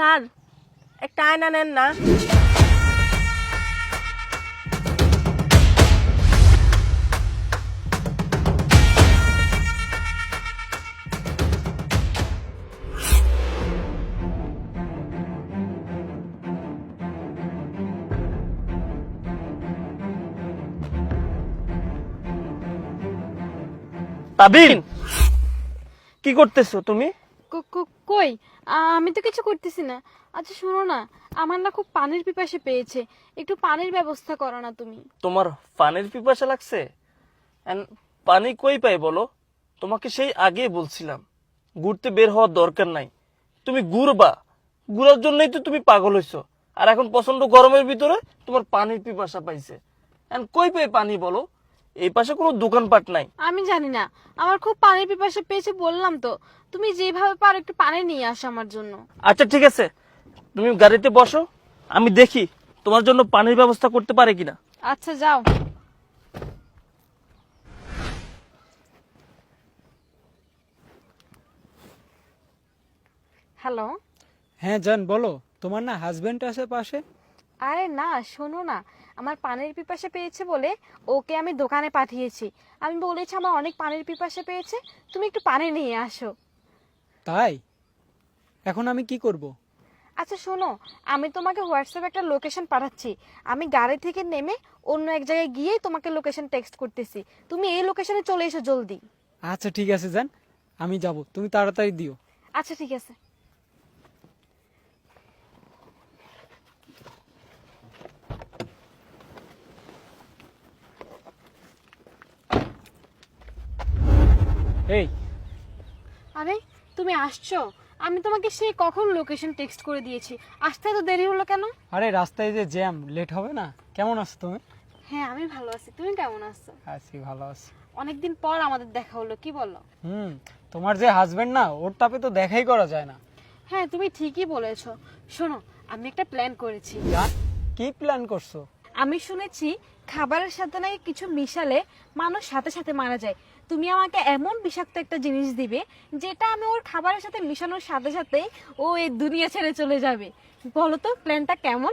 Sir একটা আয়না নেন না। তাবিন, কি করতেছো তুমি? কই আমি তো কিছু করতেছি না। আচ্ছা শোনো না, আমার না খুব পানির পিপাসা পেয়েছে, একটু পানির ব্যবস্থা করো না তুমি। তোমার পানির পিপাসা লাগছে? পানি কই পাই বলো? তোমাকে সেই আগে বলছিলাম ঘুরতে বের হওয়ার দরকার নাই, তুমি ঘুরবা, ঘুরার জন্যই তো তুমি পাগল হইছো। আর এখন প্রচন্ড গরমের ভিতরে তোমার পানির পিপাসা পাইছে। কই পাই পানি বলো? এই পাশে কোনো দোকানপাট নাই। আমি জানি না, আমার খুব পানির পিপাসা পেয়েছে বললাম তো। তুমি যেভাবে পারো একটু পানি নিয়ে আসো আমার জন্য। আচ্ছা ঠিক আছে, তুমি গাড়িতে বসো, আমি দেখি তোমার জন্য পানির ব্যবস্থা করতে পারে কিনা। আচ্ছা যাও। হ্যালো। হ্যাঁ জান বলো, তোমার না হাজবেন্ড আছে পাশে? আরে না, শোনো না, আমার পানির পিপাসা পেয়েছে বলে ওকে আমি দোকানে পাঠিয়েছি। আমি বলেছি আমার অনেক পানির পিপাসা পেয়েছে, তুমি একটু পানি নিয়ে আসো। তাই এখন আমি কি করব? আচ্ছা শোনো, আমি তোমাকে হোয়াটসঅ্যাপে একটা লোকেশন পাঠাচ্ছি। আমি গাড়ি থেকে নেমে অন্য এক জায়গায় গিয়ে তোমাকে লোকেশন টেক্সট করতেছি। তুমি এই লোকেশনে চলে এসো জলদি। আচ্ছা ঠিক আছে জান, আমি যাব, তুমি তাড়াতাড়ি দিও। আচ্ছা ঠিক আছে। এই আরে তুমি আসছো? আমি তোমাকে সেই কখন লোকেশন টেক্সট করে দিয়েছি, আসতে তো দেরি হলো কেন? আরে রাস্তায় যে জ্যাম, লেট হবে না? কেমন আছো তুমি? হ্যাঁ আমি ভালো আছি, তুমি কেমন আছো? আছি, ভালো আছি। অনেকদিন পর আমাদের দেখা হলো, কি বলো? তোমার যে হাজবেন্ড না, ওর তাপে তো দেখাই করা যায় না। হ্যাঁ তুমি ঠিকই বলেছো। শোনো, আমি একটা প্ল্যান করেছি। জান, কি প্ল্যান করছো? আমি শুনেছি খাবারের সাথে নাকি কিছু মিশালে মানুষ সাথে সাথে মারা যায়। তুমি আমাকে এমন বিষাক্ত একটা জিনিস দিবে যেটা আমি ওর খাবারের সাথে মিশানোর সাথে সাথেই ও এই দুনিয়া ছেড়ে চলে যাবে। বলো তো প্ল্যানটা কেমন?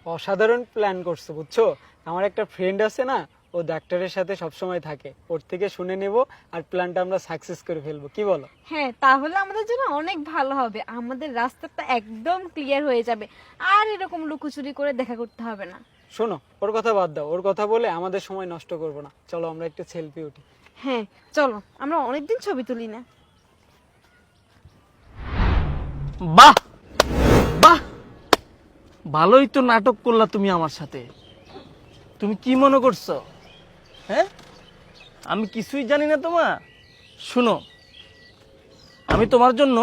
অসাধারণ প্ল্যান করছো, বুঝছো? আমার একটা ফ্রেন্ড আছে না, ও ডাক্তারের সাথে সবসময় থাকে, ওর থেকে শুনে নেব আর প্ল্যানটা আমরা সাকসেস করে ফেলবো, কি বলো? হ্যাঁ তাহলে আমাদের জন্য অনেক ভালো হবে, আমাদের রাস্তাটা একদম ক্লিয়ার হয়ে যাবে, আর এরকম লুকোচুরি করে দেখা করতে হবে না। শোনো, ওর কথা বাদ দাও, ওর কথা বলে আমাদের সময় নষ্ট করবো না, চলো আমরা একটু সেলফি উঠি। হ্যাঁ চলো, আমরা অনেকদিন ছবি তুলি না। বাহ বাহ, ভালোই তো নাটক করলা তুমি আমার সাথে। তুমি কি মনে করছো? হ্যাঁ, আমি কিছুই জানি না তোমার? শুনো, আমি তোমার জন্য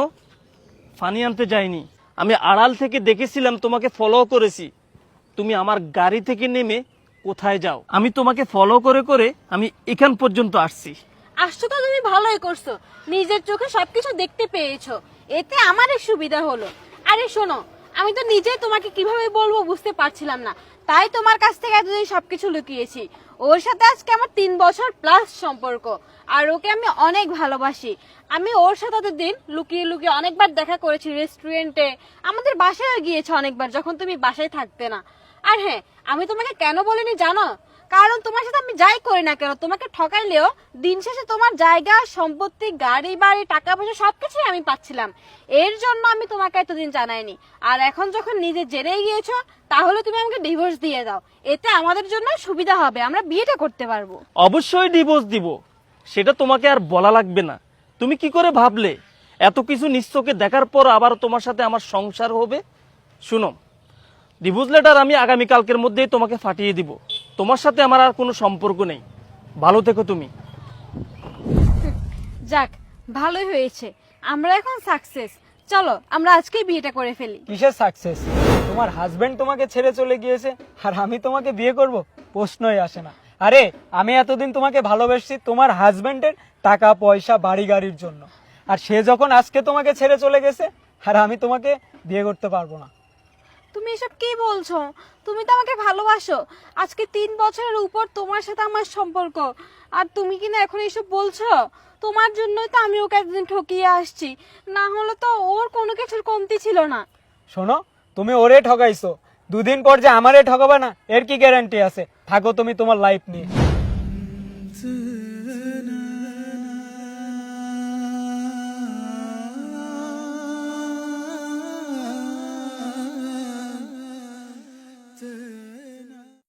ফানি আনতে যাইনি, আমি আড়াল থেকে দেখেছিলাম, তোমাকে ফলো করেছি। তুমি আমার গাড়ি থেকে নেমে কোথায় যাও, আমি তোমাকে ফলো করে করে আমি এখান পর্যন্ত আসছি। আসছো তো তুমি ভালোই করছো, নিজের চোখে সবকিছু দেখতে পেয়েছো, এতে আমারই সুবিধা হলো। আরে শোনো, আমি তো নিজেই তোমাকে কিভাবে বলবো বুঝতে পারছিলাম না, তাই তোমার কাছ থেকে এতদিন সবকিছু লুকিয়েছি। ওর সাথে আজকে আমার 3 বছর প্লাস সম্পর্ক, আর ওকে আমি অনেক ভালোবাসি। আমি ওর সাথে এতদিন লুকিয়ে লুকিয়ে অনেকবার দেখা করেছি, রেস্টুরেন্টে, আমাদের বাসায় গিয়েছে অনেকবার যখন তুমি বাসায় থাকতে না। আর হ্যাঁ, আমি তোমাকে কেন বলিনি জানো? কারণ তোমার সাথে আমি যাই করি না কেন, তোমাকে ঠকাইলেও দিন শেষে তোমার জায়গা, সম্পত্তি, গাড়ি বাড়ি, টাকা পয়সা সবকিছুই আমি পাচ্ছিলাম। এর জন্য আমি তোমাকে এতদিন জানাইনি। আর এখন যখন নিজে জেনেই গিয়েছো, তাহলে তুমি আমাকে ডিভোর্স দিয়ে দাও, এতে আমাদের জন্য সুবিধা হবে, আমরা বিয়েটা করতে পারবো। অবশ্যই ডিভোর্স দিব, সেটা তোমাকে আর বলা লাগবে না। তুমি কি করে ভাবলে এত কিছু নিশ্চয়কে দেখার পর আবার তোমার সাথে আমার সংসার হবে? শুনো, ডিভোর্স লেটার আমি আগামীকালকের মধ্যেই তোমাকে ফাটিয়ে দিব, তোমার সাথে আমার আর কোনো সম্পর্ক নেই। ভালো থেকো তুমি। যাক, ভালোই হয়েছে, আমরা এখন সাকসেস। চলো আমরা আজকেই বিয়েটা করে ফেলি। কিসের সাকসেস? তোমার হাজবেন্ড তোমাকে ছেড়ে চলে গিয়েছে আর আমি তোমাকে বিয়ে করব? প্রশ্নই আসে না। আরে আমি এতদিন তোমাকে ভালোবেসেছি তোমার হাজবেন্ডের টাকা পয়সা বাড়ি গাড়ির জন্য, আর সে যখন আজকে তোমাকে ছেড়ে চলে গেছে, আর আমি তোমাকে বিয়ে করতে পারবো না। তুমি এসব কি বলছো? তুমি তো আমাকে ভালোবাসো, আজকে 3 বছরের উপর তোমার সাথে আমার সম্পর্ক, আর তুমি কিনা এখন এসব বলছো? তোমার জন্যই তো আমি ওকে একদিন ঠকিয়ে আসছি, না হলে তো ওর কোনো কিছুর কমতি ছিল না। শোনো, তুমি ওরে ঠকাইছো, দুদিন পর যে আমারে ঠকাবে না এর কি গ্যারান্টি আছে? থাকো তুমি তোমার লাইফ নিয়ে।